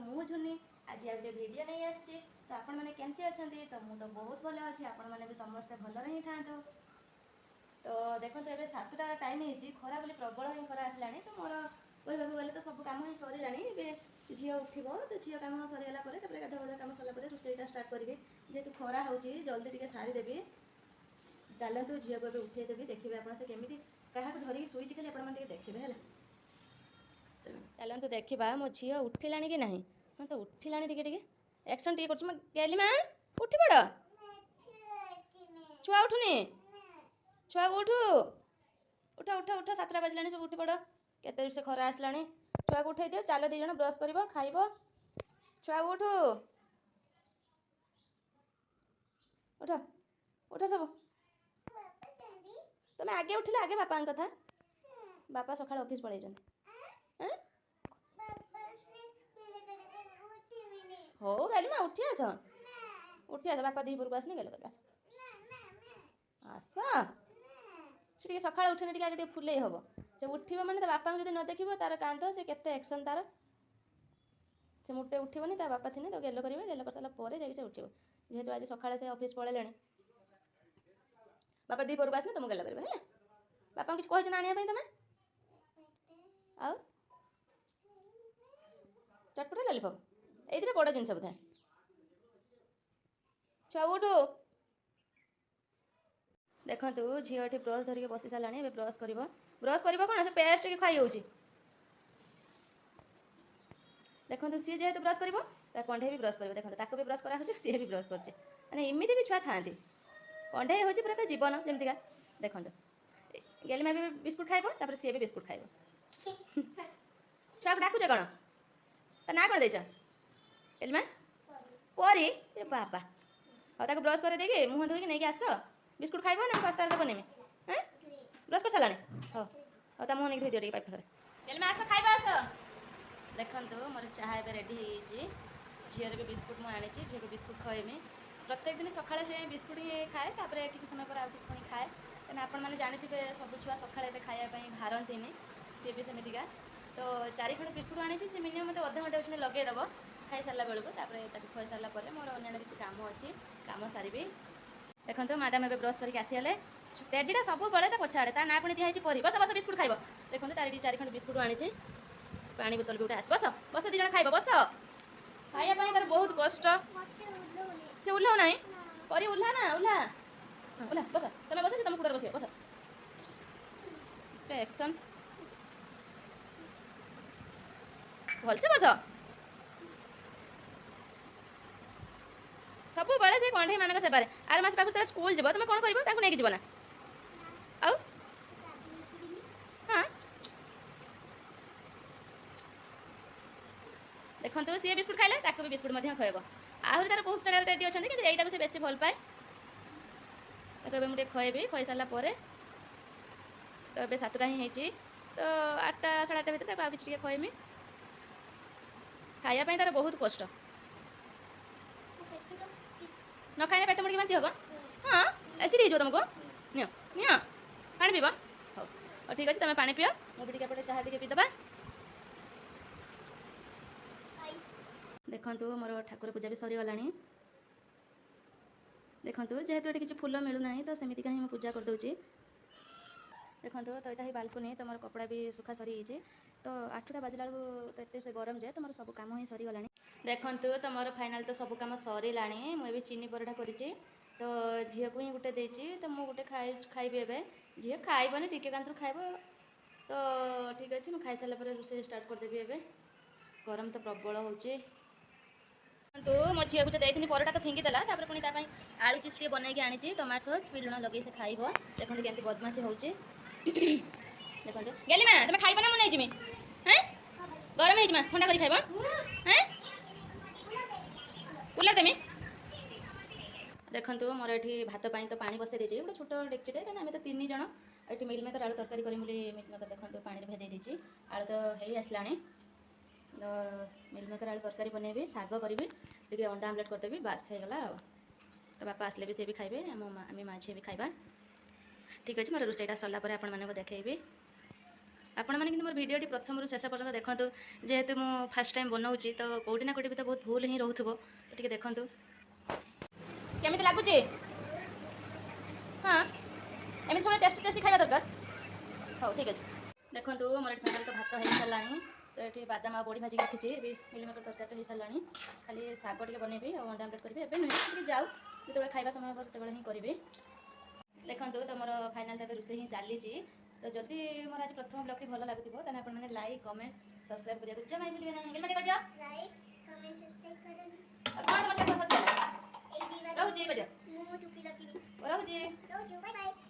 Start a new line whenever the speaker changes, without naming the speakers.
मु झुनी आज गोटे भिडियो नहीं आसी तो आपण मैंने केमती अच्छा तो मुझे तो बहुत भल अच्छी आपण मैंने भी समस्ते भलरे ही था। तो देखो तो ये 7टा टाइम हो खरा बोली प्रबल ही खरा आसला तो मोर कहवा गले तो सब कम ही सरला झील उठब तो झील कम सरीगला गाधा गाधा कम सरला रोषेईटा स्टार्ट करी जेहेतु खरा हो जल्दी टे सारीदेवी चलतु झील को उठेदेवी देखिए आप केमी क्या धरिकी शुई खाली आप देखिए है चलतु देखा मो झील उठिला कि ना हाँ तो उठिला टे एक्शन टे कर गेली माँ उठी पड़ छुआ उठुनी छुआ उठू उठ उठ उठ 7टा बजला सब उठी पड़ केते से खरा आसला छुआ को उठे दियो चल दी जन ब्रश कर खाइब छुआ उठू उठ उठ सब तुम आगे उठिले आगे बापा कथा बापा सकाळ ऑफिस पळै हो गली माँ उठी आस बापा दी पुरक आसनी गल आस सी सका उठने टे आगे फुले हम से उठब मैंने बापा जो न देख तार कांद से केते एक्शन तार से मुटे उठबनी बापा थी तो गेल करेंगे गेल कर सारापर जा उठब जेहेतु आज सका से ऑफिस पलैले बापा दी पुरक आसने तुम गेल करेंगे है बापा किसी कही ना आने तुम आउ चटपटा लॉलीपॉप ये बड़ जिन बोधे छुआ उठू देखु झील ये ब्रश धरिक बसी सारे ब्रश कर कौन से पेस्ट की खाई होची देखो सी जेहेतु ब्रश कर कंढे भी ब्रश कर देखो ताको भी ब्रश करा सी भी ब्रश कर मैंने एमती भी छुआ था कंढे हूँ पूरा तो जीवन जमतीका देखो गेली भी बिस्कुट खाइब सी भी बिस्कुट खाइब छुआ को डाकुच कौन ता ना कौन देच एलिमा परी ए बाबा हाँ ताको ब्रश कर देगी मुँह धोई नहीं आस बिस्कुट खाइब ना पास्ता बनेमी हाँ ब्रश कर सारा हाँ हाँ ता मुँह नहीं धोई दियो पाइप पाखे एलिमा आस खाइब आस देखो मोर चाह ए रेडी हो झील भी बिस्कुट मुझे आनी झील को बिस्कुट खुएमी प्रत्येक दिन सकाଳେ से बिस्कुट ही खाए तापर किसी समय पर आउ कि खाए कहीं आपण मैंने जानी सब छुआ सकाଳେ खायापी भारती सी भी सेमतिका तो 4 खंड बिस्कुट आनी से मिनिमम मत अध घंटे उसने लगेदेव खाई सारा बेलू खुई सारापर मोर अन्य किसी कम अच्छी कम सारी देखो मैडम ए ब्रश करके आसीगले टेडीटा सब बड़े पछाड़े ता ना पुणी दिखाई परी बस बस बिस्कुट खाइब देखो तार 4 खंड बिस्कुट आनी पानी बोतल भी गोटे आस बस बस 2 जन खाइब बस खायापी तार बहुत कष्ट से उल्लाऊ ना परी उल्ला ना उल्ला उल्ला बस तुम बस तुम कूड़े बस बस एक्शन भलसे बस सब बड़े से कंढे मान सेबार आर मास पाखु स्कूल जीव तुम कौन कर नहीं जीव ना आउ हाँ देखो सी बिस्कुट खाइला ताको भी बिस्कुट खुएब आहरी तार बहुत सारा रेडी अच्छा कि यही से बेसी भल पाए ताको मुझे खुएबी खुई सारापर तो ये 7टा ही तो 8टा 8:30 भितर आउ कि खुएमी खायापी तार बहुत कष्ट न खाने पेट मुड़ी बांति हम हाँ एसिड हो तुमको नियो नियो पानी पीब हाँ ठीक अच्छे तुम पानी पियो मुझे टे चाह टे पीदबा देखु मोर ठाकुर पूजा भी सरीगला देखु जेहेतु ये किसी फूल मिलूना तो सेमती कहीं पूजा करदे देखो तो यहाँ ही बालकनी तो मोर कपड़ा भी सुखा सरी तो 8टा बाजला तो से गरम जाए तो मोर सब कम ही सरीगला देखु तो मोर फाइनाल तो सब कम सरीला मुझे चीनी परोठा कर तो झील को ही गोटे देती तो मुझे गोटे खाइबी ए झील खाइबनी टिके कांतर खाइब तो ठीक अच्छे मुझे खाई सारापर रोषे स्टार्ट करदेवी ए गरम तो प्रबल हो तो मो झील को जो परोटा तो फिंगी देला पुणी आलू चिप्स टे बनई आनी टमाटो सॉस भी लुण लगे से खाइब देखो केमती बदमाशी हो देखो गेली माँ तुम खाइब ना मुझे नहीं जिमी हाँ गरम है ठंडा कर खाइब हाँ कूलर देमी देखो मोर ये भात पाई तो पानी बसई देती गोटे छोट डेक्चीटे कहीं आम तो 3 जन ये मिल मेकर आलू तरकारी करी मिल मेकर देखो पानी भेदे देती आलू तो है आसला तो मिल मेकर आलू तरकारी बनैबी शाग करी टे अंडा आमलेट करदेवी बास हो गला तो बापा आसले भी सी भी खाइबे आम माँ झी भी खाइबा ठीक अच्छे मोर रोषेईटा सरला आपण मानक देखैबी ଆପଣମାନେ କିନ୍ତୁ ମୋର ଭିଡ଼ିଓଟି ପ୍ରଥମରୁ ଶେଷ ପର୍ଯ୍ୟନ୍ତ ଦେଖନ୍ତୁ ଯେହେତୁ ମୁଁ ଫାର୍ଷ୍ଟ ଟାଇମ୍ ବନାଉଛି ତ କେଉଁଠି ନା କେଉଁଠି ବି ତ ବହୁତ ଭୁଲ ହିଁ ରହୁଥିବ ତ ଟିକେ ଦେଖନ୍ତୁ କେମିତି ଲାଗୁଛି ହଁ ଏମିତି ସବୁ ଟେଷ୍ଟି ଟେଷ୍ଟି ଖାଇବା ଦରକାର ହଉ ଠିକ୍ ଅଛି ଦେଖନ୍ତୁ ମୋର ଏଠି ଫାଇନାଲ୍ ତ ଭାତ ହେଇସାରିଲାଣି ତ ଏଠି ବାଦାମ ଆଉ ବଡ଼ି ଭାଜିକି ରଖିଛି ଏବେ ମିଲମେକର ତରକାରୀ ତ ହେଇସାରିଲାଣି ଖାଲି ଶାଗ ଟିକେ ବନେଇବି ଆଉ ଅଣ୍ଡା ଆମଲେଟ୍ କରିବି ଏବେ ନୁହେଁ ଟିକେ ଯାଉ ଯେତେବେଳେ ଖାଇବା ସମୟ ହେବ ସେତେବେଳେ ହିଁ କରିବି ଦେଖନ୍ତୁ ତ ମୋର ଫାଇନାଲ୍ ତ ଏବେ ରୋଷେଇ ହିଁ ଚାଲିଛି ତ ଯଦି ମୋର ଆଜି ପ୍ରଥମ ବ୍ଲଗ୍ଟି ଭଲ ଲାଗୁଥିବ ତାହେଲେ ଆପଣମାନେ ଲାଇକ୍ କମେଣ୍ଟ ସବସ୍କ୍ରାଇବ୍ କରିବାକୁ ଜମା ବି ଭୁଲିବେ ନାହିଁ ଗେଲମାଟି କରିଦିଅ
ଲାଇକ୍ କମେଣ୍ଟ ସବସ୍କ୍ରାଇବ୍ କରନ୍ତୁ
ଆଉ କ'ଣ ତମର କଥା ଫସିଗଲା
ଏଇ ଦି
ରହୁଛି କରିଦିଅ
ମୁଁ ଟୁପି ଲଗେଇବି
ରହୁଛି
ରହୁଛୁ ବାଏ ବାଏ